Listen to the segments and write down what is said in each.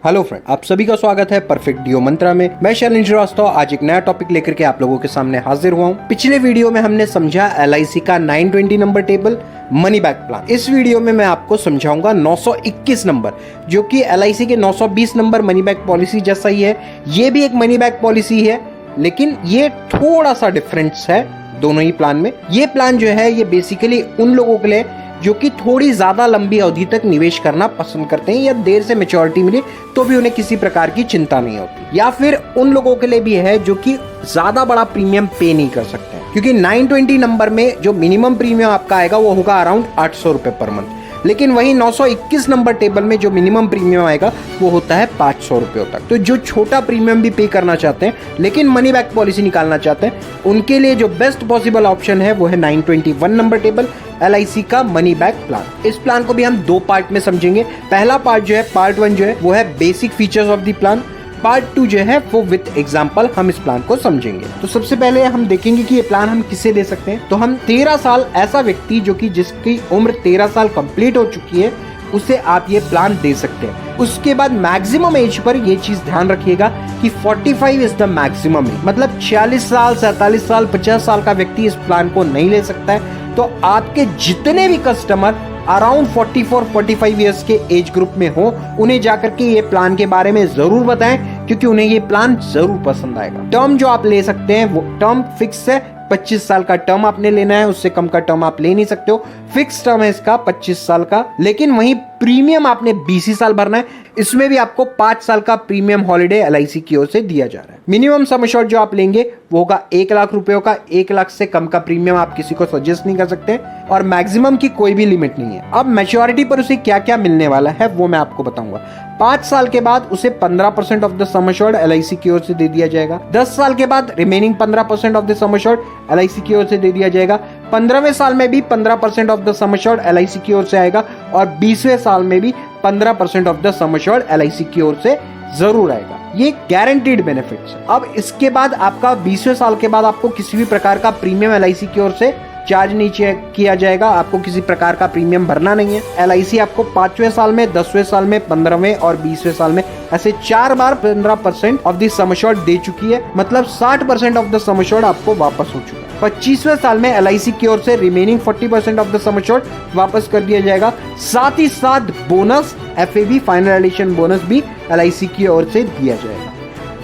Hello friend, आप सभी का स्वागत है परफेक्ट डीओ मंत्रा में। मैं शैलेंद्र श्रीवास्तव आज एक नया टॉपिक लेकर के आप लोगों के सामने हाजिर हुआ हूँ। पिछले वीडियो में हमने समझा LIC का 920 number table money back plan. इस वीडियो में मैं आपको समझाऊंगा 921 नंबर, जो कि LIC के 920 नंबर मनी बैक पॉलिसी जैसा ही है। ये भी एक मनी बैक पॉलिसी है, लेकिन ये थोड़ा सा डिफरेंस है दोनों ही प्लान में। ये प्लान जो है ये बेसिकली उन लोगों के लिए जो कि थोड़ी ज्यादा लंबी अवधि तक निवेश करना पसंद करते हैं या देर से मैच्योरिटी मिले तो भी उन्हें किसी प्रकार की चिंता नहीं होती, या फिर उन लोगों के लिए भी है जो कि ज्यादा बड़ा प्रीमियम पे नहीं कर सकते हैं। क्योंकि 920 नंबर में जो मिनिमम प्रीमियम आपका आएगा वो होगा अराउंड 800 रुपए पर मंथ, लेकिन वही 921 नंबर टेबल में जो मिनिमम प्रीमियम आएगा वो होता है 500 रुपये तक। तो जो छोटा प्रीमियम भी पे करना चाहते हैं लेकिन मनी बैक पॉलिसी निकालना चाहते हैं, उनके लिए जो बेस्ट पॉसिबल ऑप्शन है वो है 921 नंबर टेबल LIC का मनी बैक प्लान। इस प्लान को भी हम दो पार्ट में समझेंगे। पहला पार्ट जो है, पार्ट 1 जो है वो है basic features of the plan. Part 2 जो है वो विद एग्जांपल हम इस प्लान को समझेंगे। तो सबसे पहले हम देखेंगे कि ये प्लान हम किसे दे सकते हैं। तो हम 13 साल ऐसा व्यक्ति जो कि जिसकी उम्र 13 साल कंप्लीट हो चुकी है उसे आप ये प्लान दे सकते हैं। उसके बाद मैक्सिमम एज पर ये चीज ध्यान रखिएगा कि 45 इज द मैक्सिमम, मतलब 46 साल, 47 साल, 50 साल का व्यक्ति इस प्लान को नहीं ले सकता है। तो आपके जितने भी कस्टमर अराउंड 44-45 इयर्स के एज ग्रुप में हो, उन्हें जाकर के ये प्लान के बारे में जरूर बताएं, क्योंकि उन्हें ये प्लान जरूर पसंद आएगा। टर्म जो आप ले सकते हैं वो टर्म फिक्स है, 25 साल का टर्म आपने लेना है, उससे कम का टर्म आप ले नहीं सकते हो। फिक्स टर्म है इसका 25 साल का, लेकिन वहीं प्रीमियम आपने 20 साल भरना है। इसमें भी आपको 5 साल का प्रीमियम हॉलिडे LIC की ओर से दिया जा रहा है। मिनिमम सम एश्योर्ड जो आप लेंगे वो होगा 1 लाख रुपयों का। 1 लाख से कम का प्रीमियम आप किसी को सजेस्ट नहीं कर सकते, और मैक्सिमम की कोई भी लिमिट नहीं है। अब मैच्योरिटी पर उसे क्या क्या मिलने वाला है वो मैं आपको बताऊंगा। 5 साल के बाद उसे 15% of the sum assured LIC की ओर से दे दिया जाएगा। 10 साल के बाद remaining 15% of the sum assured LIC की ओर से दे दिया जाएगा। 15वें साल में भी 15% of the sum assured LIC की ओर से आएगा, और 20वें साल में भी 15% of the sum assured LIC की ओर से जरूर आएगा। ये गारंटीड बेनिफिट्स। अब इसके बाद आपका 20वें साल के बाद आपको किसी भी प्रकार का प्रीमियम LIC की ओर से चार्ज नहीं किया जाएगा। आपको किसी प्रकार का प्रीमियम भरना नहीं है। LIC आपको 5वें साल में, 10वें साल में, 15वें और 20वें साल में ऐसे 4 बार 15% ऑफ द सम एश्योर्ड दे चुकी है, मतलब 60% ऑफ द सम एश्योर्ड आपको वापस हो चुका है। 25वें साल में LIC की ओर से remaining 40% of the sum assured वापस कर दिया जाएगा। साथ ही साथ bonus FAB final addition bonus भी LIC की ओर से दिया जाएगा।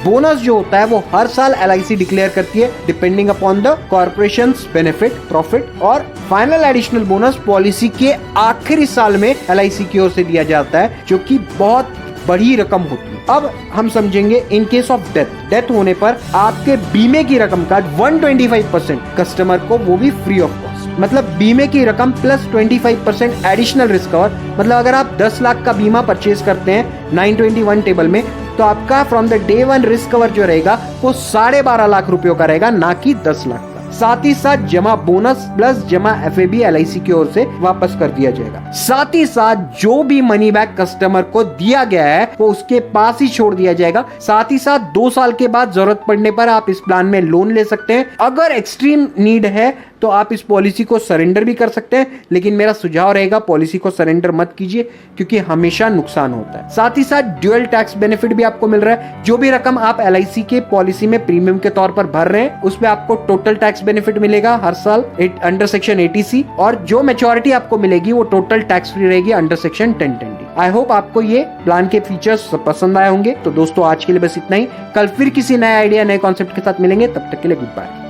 बोनस जो होता है वो हर साल LIC डिक्लेयर करती है depending upon the corporations benefit, profit, और फाइनल एडिशनल बोनस पॉलिसी के आखिरी साल में LIC की ओर से दिया जाता है, जो कि बहुत बड़ी रकम होती है। अब हम समझेंगे इन केस ऑफ डेथ होने पर आपके बीमे की रकम का 125% कस्टमर को, वो भी फ्री ऑफ कॉस्ट, मतलब बीमे की रकम प्लस 25% एडिशनल रिस्क कवर। मतलब अगर आप 10 लाख का बीमा परचेज करते हैं 921 टेबल में, तो आपका from the day 1 risk cover जो रहेगा वो 12.5 लाख रुपयों का रहेगा, ना कि 10 लाख का। साथ ही साथ जमा बोनस प्लस जमा FAB LIC की ओर से वापस कर दिया जाएगा। साथ ही साथ जो भी मनी बैक कस्टमर को दिया गया है वो उसके पास ही छोड़ दिया जाएगा। साथ ही साथ 2 साल के बाद जरूरत पड़ने पर आप इस प्लान में लोन ले सकते हैं। अगर एक्सट्रीम नीड है तो आप इस पॉलिसी को सरेंडर भी कर सकते हैं, लेकिन मेरा सुझाव रहेगा पॉलिसी को सरेंडर मत कीजिए, क्योंकि हमेशा नुकसान होता है। साथ ही साथ ड्यूअल टैक्स बेनिफिट भी आपको मिल रहा है। जो भी रकम आप LIC के पॉलिसी में प्रीमियम के तौर पर भर रहे हैं उसमें आपको टोटल टैक्स बेनिफिट मिलेगा हर साल अंडर सेक्शन 80C, और जो मैच्योरिटी आपको मिलेगी वो टोटल टैक्स फ्री रहेगी under section 1010D। I hope आपको ये प्लान के फीचर्स पसंद आए होंगे। तो दोस्तों आज के लिए बस इतना ही। कल फिर किसी नए आइडिया, नए कॉन्सेप्ट के साथ मिलेंगे। तब तक के लिए गुड बाय।